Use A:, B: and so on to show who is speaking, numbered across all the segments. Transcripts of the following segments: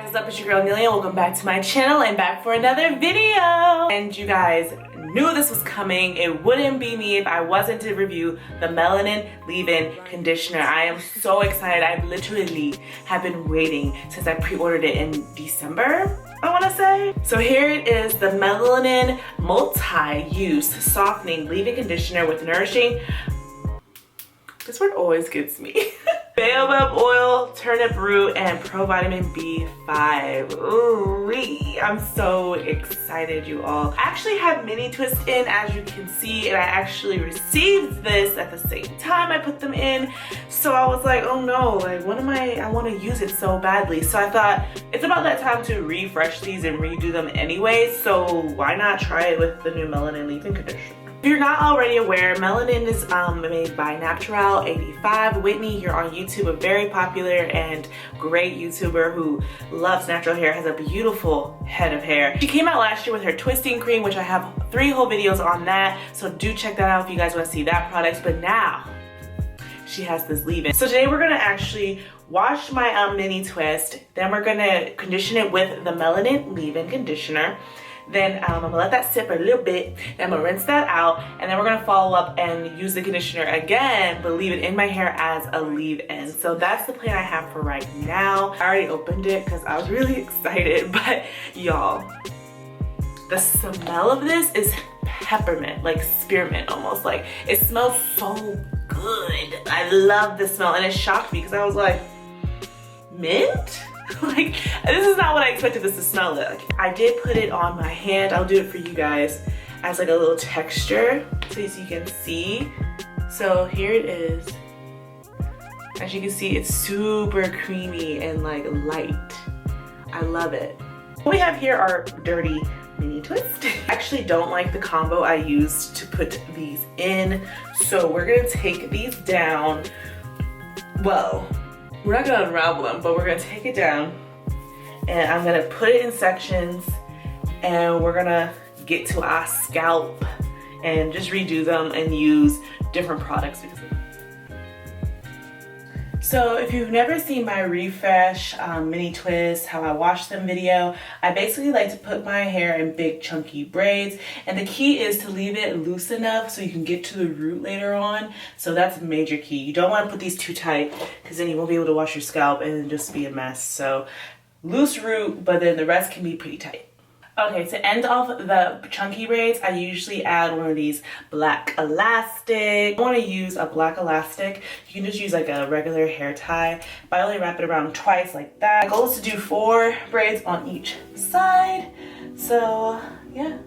A: guys, what's up? It's your girl Nelia. Welcome back to my channel and back for another video. And you guys knew this was coming. It wouldn't be me if I wasn't to review the Melanin Leave-In Conditioner. I am so excited. I literally have been waiting since I pre-ordered it in December, I want to say. So here it is, the Melanin Multi-Use Softening Leave-In Conditioner with nourishing, this word always gets me, baobab oil, turnip root, and provitamin B5. Ooh-wee. I'm so excited, you all. I actually have mini twists in, as you can see, and I actually received this at the same time I put them in. So I was like, oh no, like I want to use it so badly. So I thought it's about that time to refresh these and redo them anyway. So why not try it with the new Melanin Leave-In Conditioner? If you're not already aware, Melanin is made by Natural 85. Whitney here on YouTube, a very popular and great YouTuber who loves natural hair, has a beautiful head of hair. She came out last year with her twisting cream, which I have 3 whole videos on that, so do check that out if you guys want to see that product. But now she has this leave-in. So today we're gonna actually wash my mini twist, then we're gonna condition it with the Melanin Leave-In Conditioner. Then I'm gonna let that sit for a little bit, and I'm gonna rinse that out, and then we're gonna follow up and use the conditioner again, but leave it in my hair as a leave-in. So that's the plan I have for right now. I already opened it because I was really excited, but y'all, the smell of this is peppermint, like spearmint almost. Like, it smells so good. I love the smell, and it shocked me because I was like, mint? Like, this is not what I expected this to smell like. I did put it on my hand. I'll do it for you guys as like a little texture so as you can see. So here it is. As you can see, it's super creamy and like light. I love it. What we have here are dirty mini twists. I actually don't like the combo I used to put these in. So we're gonna take these down. Well, we're not gonna unravel them, but we're gonna take it down and I'm gonna put it in sections, and we're gonna get to our scalp and just redo them and use different products because of them. So if you've never seen my refresh mini twist, how I wash them video, I basically like to put my hair in big chunky braids, and the key is to leave it loose enough so you can get to the root later on. So that's a major key. You don't want to put these too tight because then you won't be able to wash your scalp and it'll just be a mess. So loose root, but then the rest can be pretty tight. Okay, to end off the chunky braids, I usually add one of these black elastic. I want to use a black elastic. You can just use like a regular hair tie, but I only wrap it around twice like that. My goal is to do 4 braids on each side. So yeah,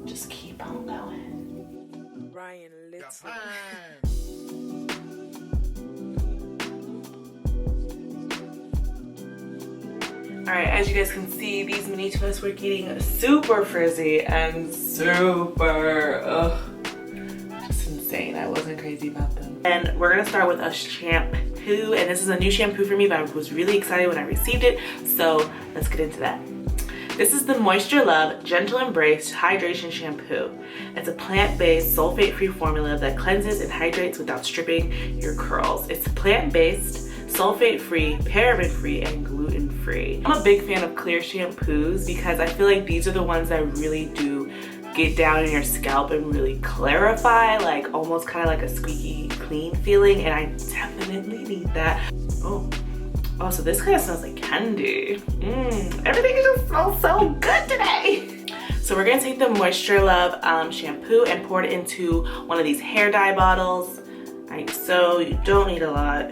A: just keep on going. Ryan, let's Alright, as you guys can see, these mini twists were getting super frizzy and super, just insane. I wasn't crazy about them. And we're gonna start with a shampoo, and this is a new shampoo for me, but I was really excited when I received it, so let's get into that. This is the Moisture Love Gentle Embrace Hydration Shampoo. It's a plant-based, sulfate-free formula that cleanses and hydrates without stripping your curls. It's plant-based, sulfate-free, paraben-free, and gluten-free. I'm a big fan of clear shampoos because I feel like these are the ones that really do get down in your scalp and really clarify, like almost kind of like a squeaky clean feeling, and I definitely need that. Oh, so this kind of smells like candy. Everything just smells so good today. So we're gonna take the Moisture Love shampoo and pour it into one of these hair dye bottles. Like so, you don't need a lot.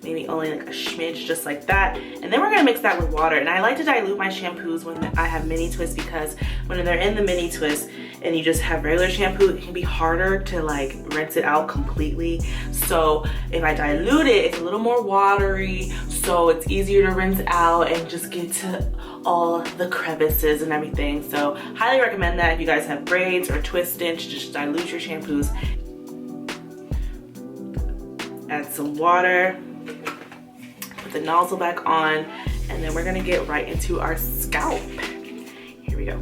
A: Maybe only like a smidge, just like that. And then we're gonna mix that with water. And I like to dilute my shampoos when I have mini twists because when they're in the mini twist and you just have regular shampoo, it can be harder to like rinse it out completely. So if I dilute it, it's a little more watery, so it's easier to rinse out and just get to all the crevices and everything. So highly recommend that if you guys have braids or twist in, just dilute your shampoos. Add some water. Put the nozzle back on, and then we're gonna get right into our scalp. Here we go.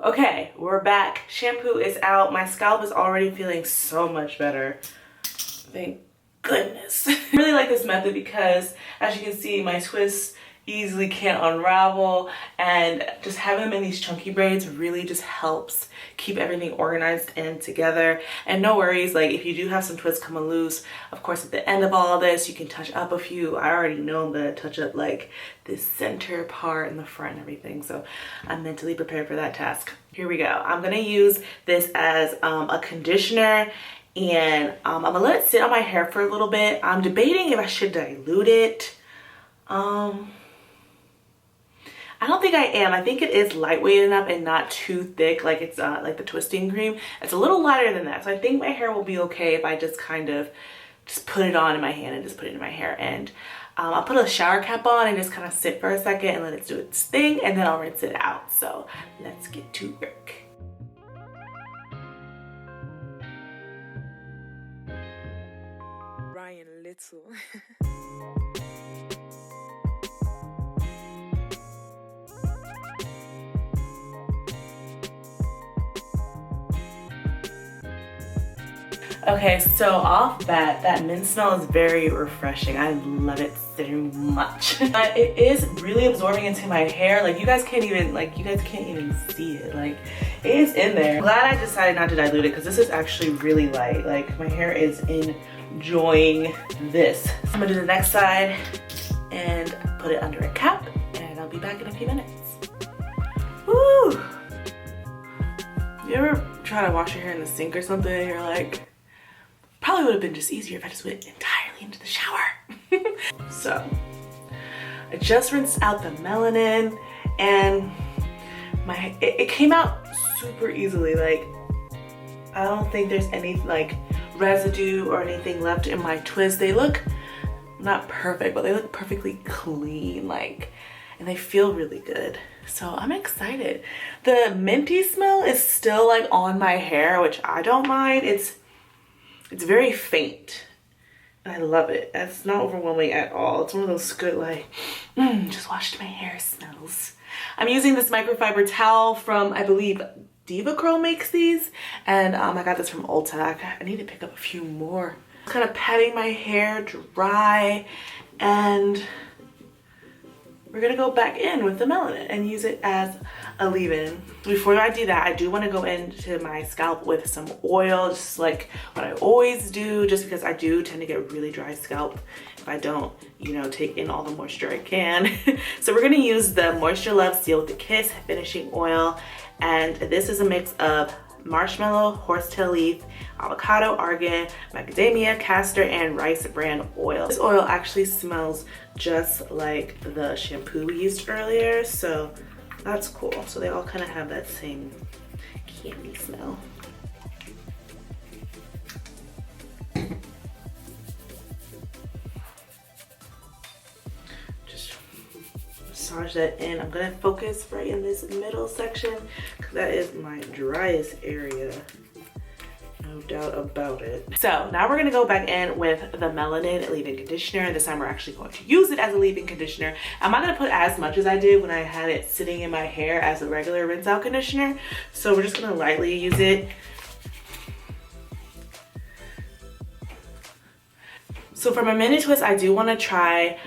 A: Okay, we're back. Shampoo is out. My scalp is already feeling so much better. Thank goodness. I really like this method because, as you can see, my twists easily can't unravel, and just having them in these chunky braids really just helps keep everything organized and together. And no worries, like if you do have some twists coming loose, of course at the end of all this you can touch up a few. I already know I'm gonna touch up like this center part in the front and everything, so I'm mentally prepared for that task. Here we go. I'm gonna use this as a conditioner, and I'm gonna let it sit on my hair for a little bit. I'm debating if I should dilute it. I don't think I am. I think it is lightweight enough and not too thick, like it's like the twisting cream. It's a little lighter than that, so I think my hair will be okay if I just kind of just put it on in my hand and just put it in my hair. And I'll put a shower cap on and just kind of sit for a second and let it do its thing, and then I'll rinse it out. So let's get to work.
B: Ryan Little.
A: Okay, so off bat, that mint smell is very refreshing. I love it so much. But it is really absorbing into my hair. Like you guys can't even see it. Like it is in there. I'm glad I decided not to dilute it because this is actually really light. Like my hair is enjoying this. So I'm gonna do the next side and put it under a cap, and I'll be back in a few minutes. Woo! You ever try to wash your hair in the sink or something and you're like, probably would have been just easier if I just went entirely into the shower. So I just rinsed out the melanin, and it came out super easily. Like I don't think there's any like residue or anything left in my twists. They look not perfect, but they look perfectly clean, like, and they feel really good. So I'm excited. The minty smell is still like on my hair, which I don't mind. It's very faint, and I love it. It's not overwhelming at all. It's one of those good, like, just washed my hair smells. I'm using this microfiber towel from, I believe, Diva Curl makes these, and I got this from Ulta. I need to pick up a few more. Kind of patting my hair dry, and we're gonna go back in with the melanin and use it as a leave-in. Before I do that, I do want to go into my scalp with some oil, just like what I always do, just because I do tend to get really dry scalp if I don't, you know, take in all the moisture I can. So we're gonna use the Moisture Love Seal with a Kiss finishing oil, and this is a mix of marshmallow, horsetail leaf, avocado, argan, macadamia, castor, and rice bran oil. This oil actually smells just like the shampoo we used earlier, so that's cool. So they all kind of have that same candy smell. Just massage that in. I'm gonna focus right in this middle section because that is my driest area. No doubt about it. So now we're gonna go back in with the Melanin leave-in conditioner. This time we're actually going to use it as a leave-in conditioner. I'm not gonna put as much as I did when I had it sitting in my hair as a regular rinse out conditioner. So we're just gonna lightly use it. So for my mini twist, I do wanna try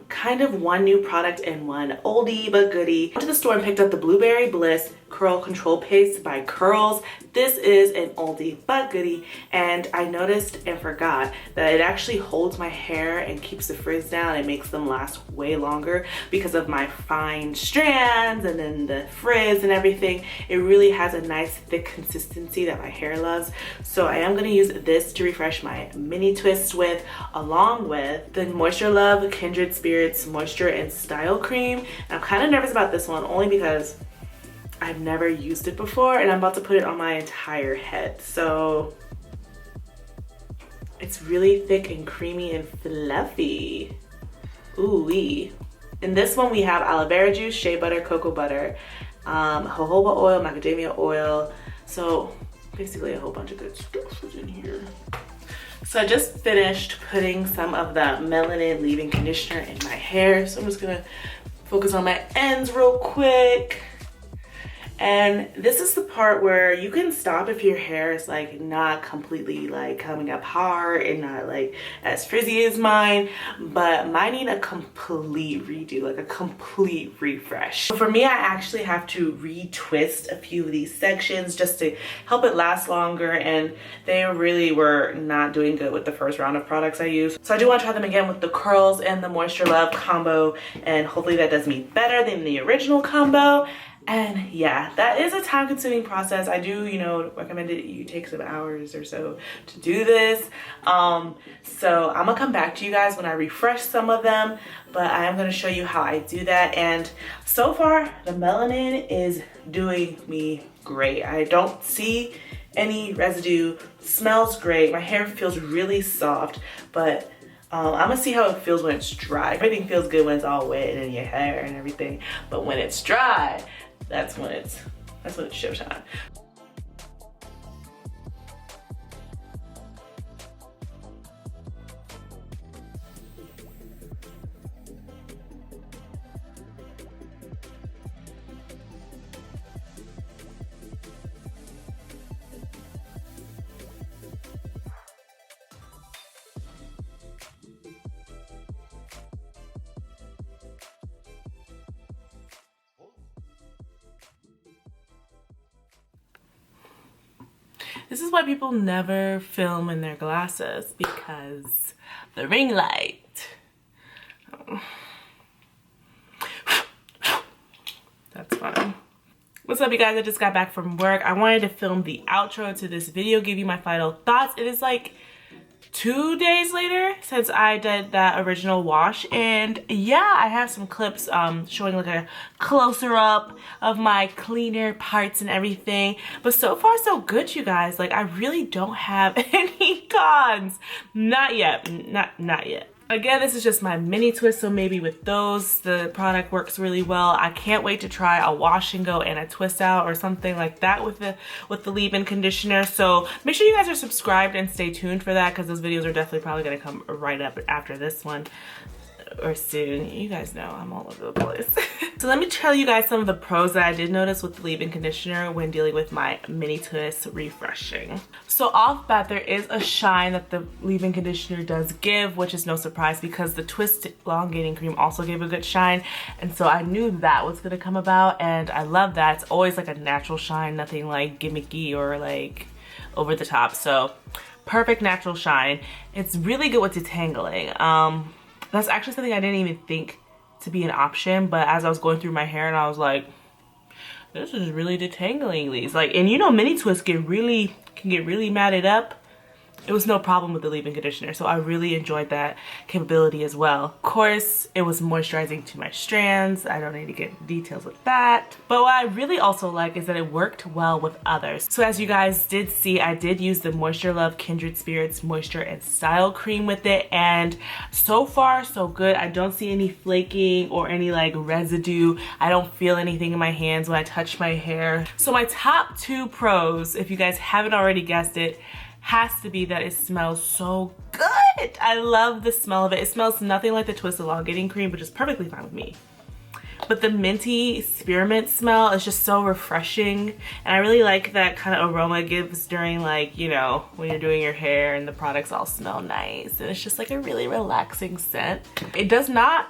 A: kind of one new product and one oldie but goodie. I went to the store and picked up the Blueberry Bliss Curl Control Paste by Curls. This is an oldie but goodie, and I noticed and forgot that it actually holds my hair and keeps the frizz down and makes them last way longer because of my fine strands and then the frizz and everything. It really has a nice thick consistency that my hair loves. So I am going to use this to refresh my mini twists with, along with the Moisture Love Kindred Spirits Moisture and Style Cream. And I'm kind of nervous about this one only because I've never used it before and I'm about to put it on my entire head. So it's really thick and creamy and fluffy. Ooh-wee. In this one we have aloe vera juice, shea butter, cocoa butter, jojoba oil, macadamia oil. So basically a whole bunch of good stuff is in here. So I just finished putting some of the Melanin leave-in conditioner in my hair. So I'm just gonna focus on my ends real quick. And this is the part where you can stop if your hair is like not completely like coming up hard and not like as frizzy as mine, but mine need a complete redo, like a complete refresh. So for me, I actually have to retwist a few of these sections just to help it last longer, and they really were not doing good with the first round of products I used. So I do want to try them again with the curls and the Moisture Love combo, and hopefully that does me better than the original combo. And yeah, that is a time-consuming process. I do, you know, recommend it you take some hours or so to do this. So I'm gonna come back to you guys when I refresh some of them, but I am gonna show you how I do that. And so far, the melanin is doing me great. I don't see any residue. Smells great. My hair feels really soft, but I'm gonna see how it feels when it's dry. Everything feels good when it's all wet and in your hair and everything, but when it's dry, that's when it's showtime. This is why people never film in their glasses, because the ring light. That's fine. What's up, you guys? I just got back from work. I wanted to film the outro to this video, give you my final thoughts. It is like 2 days later since I did that original wash, and yeah, I have some clips showing like a closer up of my cleaner parts and everything, but so far so good, you guys. Like, I really don't have any cons. Not yet. Not yet. Again, this is just my mini twist, so maybe with those the product works really well. I can't wait to try a wash and go and a twist out or something like that with the leave-in conditioner. So make sure you guys are subscribed and stay tuned for that, because those videos are definitely probably going to come right up after this one or soon. You guys know I'm all over the place. So let me tell you guys some of the pros that I did notice with the leave-in conditioner when dealing with my mini twist refreshing. So off bat, there is a shine that the leave-in conditioner does give, which is no surprise because the twist elongating cream also gave a good shine, and so I knew that was gonna come about, and I love that. It's always like a natural shine, nothing like gimmicky or like over the top. So perfect natural shine. It's really good with detangling. That's actually something I didn't even think to be an option, but as I was going through my hair and I was like, this is really detangling these. Like, and you know, mini twists can get really matted up. It was no problem with the leave-in conditioner, so I really enjoyed that capability as well. Of course, it was moisturizing to my strands. I don't need to get details with that. But what I really also like is that it worked well with others. So as you guys did see, I did use the Moisture Love Kindred Spirits Moisture and Style Cream with it, and so far so good. I don't see any flaking or any like residue. I don't feel anything in my hands when I touch my hair. So my top 2 pros, if you guys haven't already guessed it, has to be that it smells so good. I love the smell of it. It smells nothing like the Twist Elongating Cream, which is perfectly fine with me. But the minty spearmint smell is just so refreshing, and I really like that kind of aroma it gives during, like, you know, when you're doing your hair and the products all smell nice, and it's just like a really relaxing scent. It does not,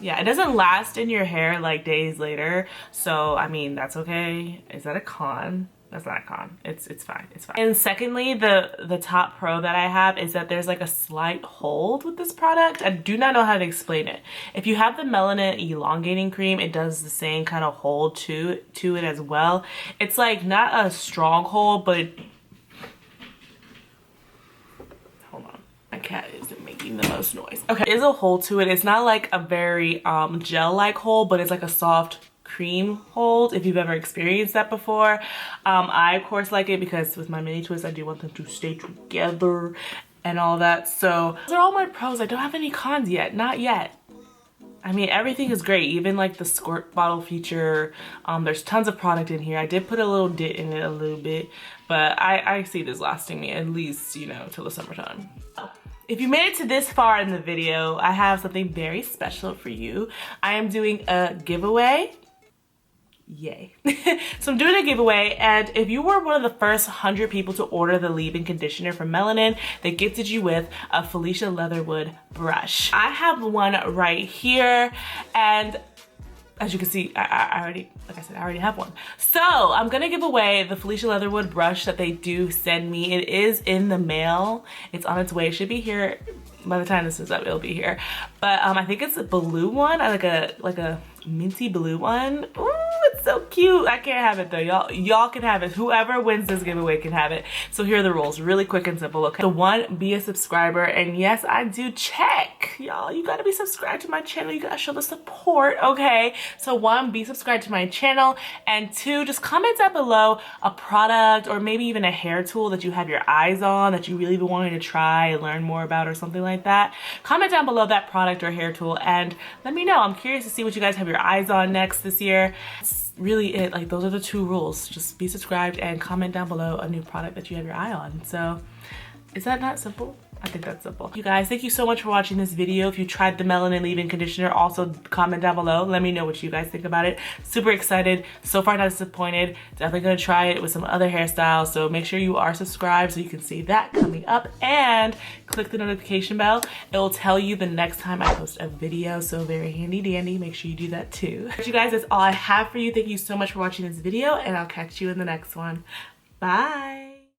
A: yeah, it doesn't last in your hair like days later, so I mean, that's okay. Is that a con? That's not a con. It's fine. It's fine. And secondly, the top pro that I have is that there's like a slight hold with this product. I do not know how to explain it. If you have the Melanin Elongating Cream, it does the same kind of hold to it as well. It's like not a strong hold, but hold on. My cat isn't making the most noise. Okay, there is a hold to it. It's not like a very gel-like hold, but it's like a soft cream hold, if you've ever experienced that before. I of course like it because with my mini twists, I do want them to stay together and all that. So those are all my pros. I don't have any cons yet, not yet. I mean, everything is great, even like the squirt bottle feature. There's tons of product in here. I did put a little dit in it a little bit, but I see this lasting me at least, you know, till the summertime. If you made it to this far in the video, I have something very special for you. I am doing a giveaway. Yay. So I'm doing a giveaway, and if you were one of the first 100 people to order the leave-in conditioner from Melanin, they gifted you with a Felicia Leatherwood brush. I have one right here, and as you can see, I already have one. So I'm gonna give away the Felicia Leatherwood brush that they do send me. It is in the mail. It's on its way. It should be here by the time this is up. It'll be here. But I think it's a blue one, like a minty blue one. Ooh, it's so cute. I can't have it though. Y'all can have it. Whoever wins this giveaway can have it. So here are the rules, really quick and simple. Okay, so 1, be a subscriber, and yes, I do check. Y'all, you gotta be subscribed to my channel. You gotta show the support, okay? So 1, be subscribed to my channel, and 2, just comment down below a product or maybe even a hair tool that you have your eyes on that you really been wanting to try and learn more about or something like that. Comment down below that product or hair tool and let me know. I'm curious to see what you guys have your eyes on next this year. That's really it. Like, those are the 2 rules. Just be subscribed and comment down below a new product that you have your eye on. So is that not simple? I think that's simple. You guys, thank you so much for watching this video. If you tried the Melanin leave-in conditioner, also comment down below. Let me know what you guys think about it. Super excited. So far not disappointed. Definitely gonna try it with some other hairstyles. So make sure you are subscribed so you can see that coming up, and click the notification bell. It will tell you the next time I post a video. So very handy dandy. Make sure you do that too. But you guys, that's all I have for you. Thank you so much for watching this video, and I'll catch you in the next one. Bye.